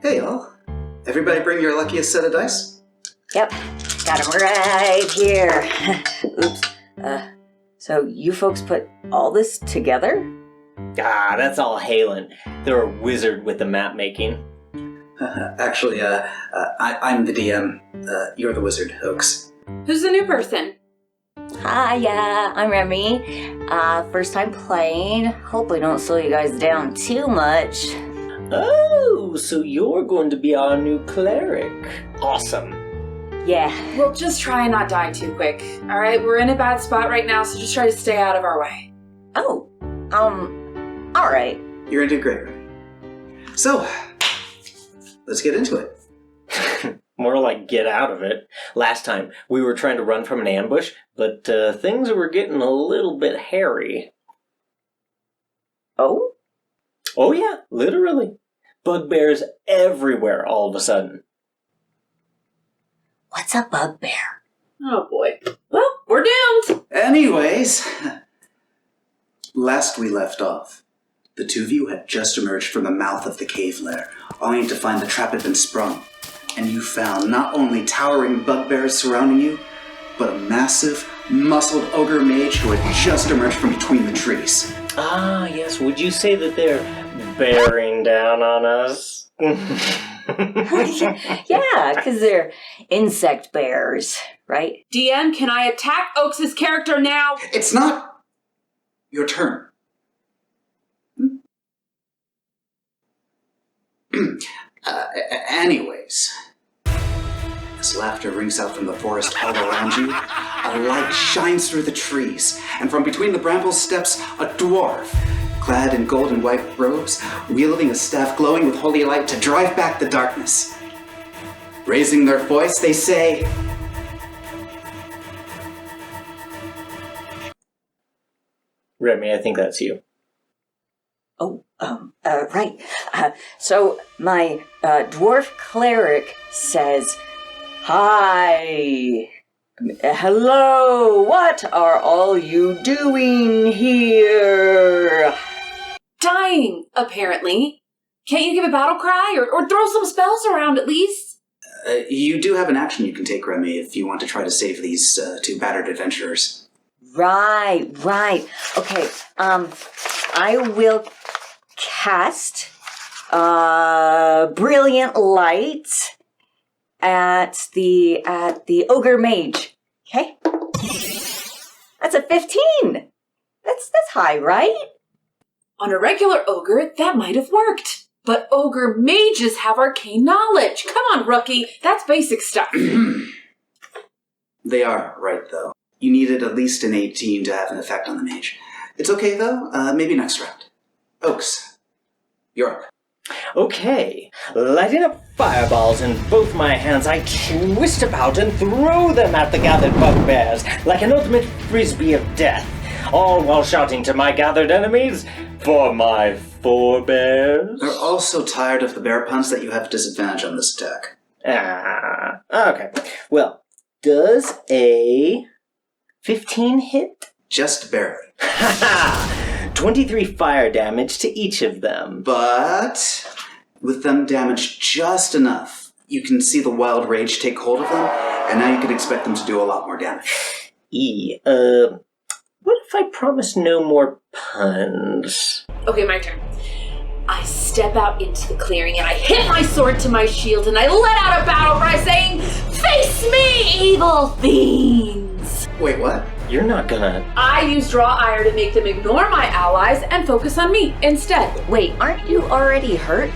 Hey all. Everybody bring your luckiest set of dice? Yep, got them right here. Oops. So you folks put all this together? That's all Halen. They're a wizard with the map making. Actually, I'm the DM. You're the wizard, Oaks. Who's the new person? Hiya, I'm Remy. First time playing. Hope I don't slow you guys down too much. Oh, so you're going to be our new cleric. Awesome. Yeah. Well, just try and not die too quick. Alright, we're in a bad spot right now, so just try to stay out of our way. Oh, alright. You're gonna do great, Remy. So, let's get into it. More like get out of it. Last time, we were trying to run from an ambush, but things were getting a little bit hairy. Oh? Oh yeah, literally. Bugbears everywhere all of a sudden. What's a bugbear? Oh boy. Well, we're doomed! Anyways, last we left off, the two of you had just emerged from the mouth of the cave lair, only to find the trap had been sprung. And you found not only towering bugbears surrounding you, but a massive, muscled ogre mage who had just emerged from between the trees. Ah, yes, would you say that they're bearing down on us? Yeah, because they're insect bears, right? DM, can I attack Oaks' character now? It's not your turn. Anyways, as laughter rings out from the forest all around you, a light shines through the trees, and from between the brambles steps a dwarf, clad in gold and white robes, wielding a staff glowing with holy light to drive back the darkness. Raising their voice, they say, Remy, I think that's you. Oh, right. So my dwarf cleric says, "Hi, hello, what are all you doing here?" Dying, apparently. Can't you give a battle cry or throw some spells around at least? you do have an action you can take, Remy, if you want to try to save these two battered adventurers. Right. Okay, I will cast brilliant light at the ogre mage. Okay, that's a 15. That's high, right? On a regular ogre, that might have worked. But ogre mages have arcane knowledge. Come on, rookie. That's basic stuff. They are right, though. You needed at least an 18 to have an effect on the mage. It's okay, though. Maybe next round. Oaks, you're up. Okay, lighting up fireballs in both my hands, I twist about and throw them at the gathered bugbears like an ultimate frisbee of death, all while shouting to my gathered enemies, "For my forebears." They're all so tired of the bear puns that you have disadvantage on this attack. Okay. Well, does a 15 hit? Just barely. Haha! 23 fire damage to each of them. But with them damaged just enough, you can see the wild rage take hold of them, and now you can expect them to do a lot more damage. What if I promise no more puns? Okay, my turn. I step out into the clearing and I hit my sword to my shield and I let out a battle cry saying, "Face me, evil fiends!" Wait, what? You're not gonna... I use draw ire to make them ignore my allies and focus on me instead. Wait, aren't you already hurt?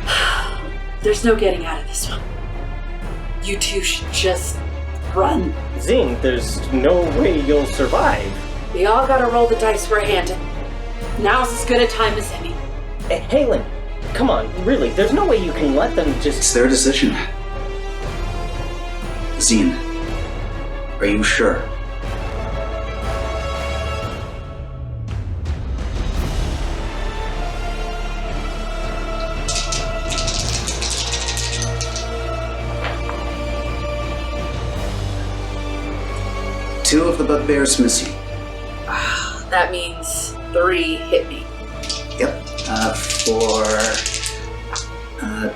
There's no getting out of this one. You two should just run. Zing, there's no way you'll survive. We all gotta roll the dice we're handed. Now's as good a time as any. Halen, come on, really, there's no way you can let them It's just... their decision. Zine, are you sure? Two of the bugbears miss you. That means 3 hit me. Yep. For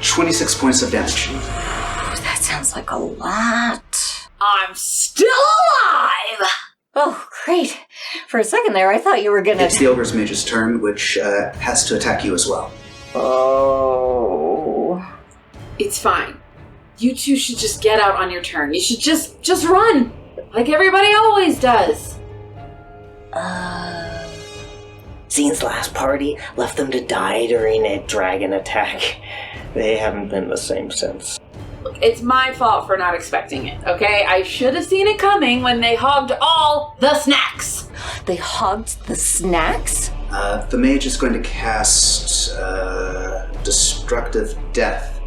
26 points of damage. That sounds like a lot. I'm still alive! Oh, great. For a second there, I thought you were gonna... It's the Ogre's Mage's turn, which has to attack you as well. Oh... It's fine. You two should just get out on your turn. You should just run! Like everybody always does. Zine's last party left them to die during a dragon attack. They haven't been the same since. Look, it's my fault for not expecting it, okay? I should have seen it coming when they hogged all the snacks. They hogged the snacks? The mage is going to cast Destructive Death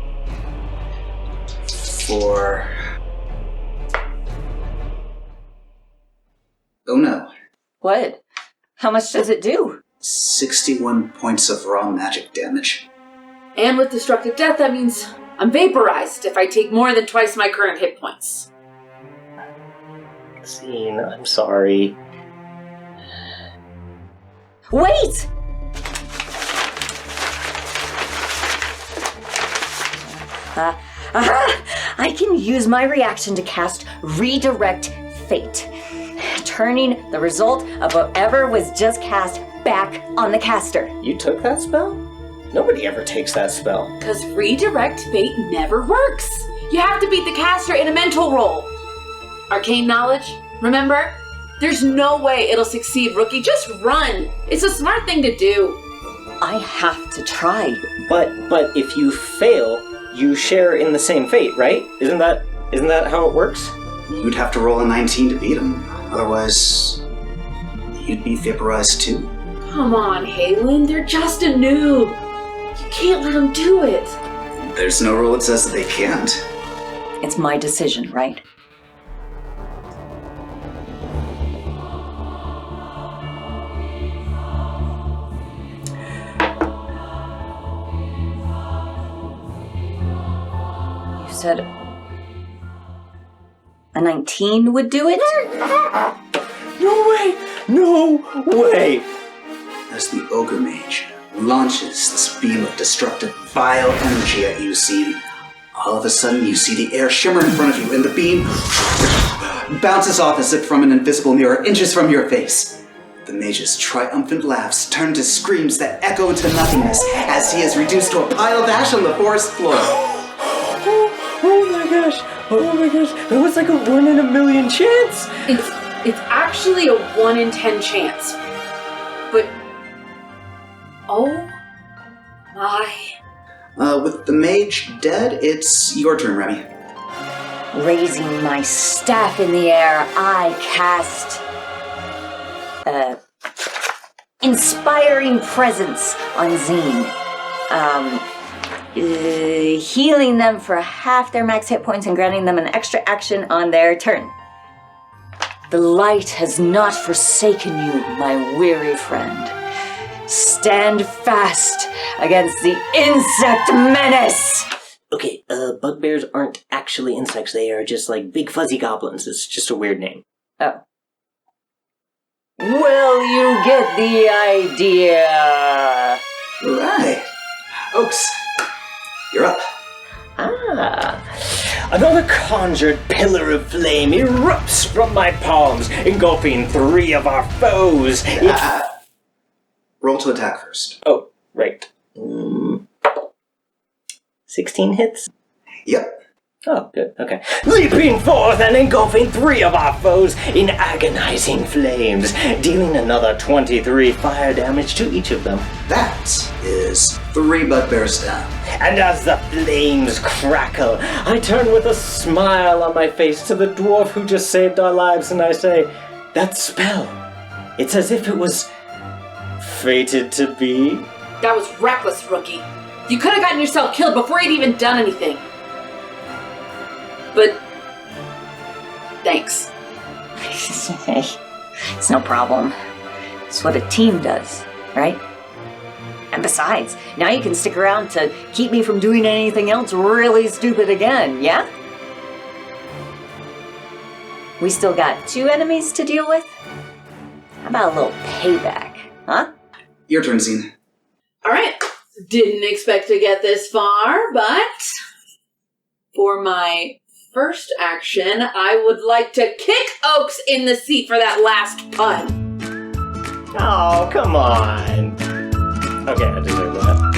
for... Oh no. What? How much does it do? 61 points of raw magic damage. And with Destructive Death, that means I'm vaporized if I take more than twice my current hit points. Zine, I'm sorry. Wait! I can use my reaction to cast Redirect Fate, turning the result of whatever was just cast back on the caster. You took that spell? Nobody ever takes that spell. Because Redirect Fate never works. You have to beat the caster in a mental roll. Arcane knowledge, remember? There's no way it'll succeed, rookie. Just run. It's a smart thing to do. I have to try. But if you fail, you share in the same fate, right? Isn't that how it works? You'd have to roll a 19 to beat him. Otherwise, you'd be vaporized too. Come on, Halen. They're just a noob. You can't let them do it. There's no rule that says that they can't. It's my decision, right? You said a 19 would do it? No way! No way! As the Ogre Mage launches this beam of destructive, vile energy at you, Zine, all of a sudden you see the air shimmer in front of you, and the beam bounces off as if from an invisible mirror, inches from your face. The Mage's triumphant laughs turn to screams that echo into nothingness as he is reduced to a pile of ash on the forest floor. Oh my gosh! Oh my gosh! That was like a 1 in a million chance! It's actually a 1 in 10 chance. But oh my. With the mage dead, it's your turn, Remy. Raising my staff in the air, I cast Inspiring Presence on Zine. Healing them for half their max hit points and granting them an extra action on their turn. The light has not forsaken you, my weary friend. Stand fast against the insect menace! Okay, bugbears aren't actually insects, they are just like big fuzzy goblins. It's just a weird name. Oh. Will you get the idea? Right. Oaks, you're up. Another conjured pillar of flame erupts from my palms, engulfing 3 of our foes. Roll to attack first. Oh, right. 16 hits? Yep. Oh, good, okay. Leaping forth and engulfing 3 of our foes in agonizing flames, dealing another 23 fire damage to each of them. That is 3 bugbears down. And as the flames crackle, I turn with a smile on my face to the dwarf who just saved our lives, and I say, that spell, it's as if it was fated to be. That was reckless, rookie. You could have gotten yourself killed before you'd even done anything. But thanks. It's no problem. It's what a team does, right? And besides, now you can stick around to keep me from doing anything else really stupid again, yeah? We still got 2 enemies to deal with? How about a little payback, huh? Your turn, Zine. All right. Didn't expect to get this far, but for my first action, I would like to kick Oaks in the seat for that last pun. Oh, come on. Okay, I deserve that.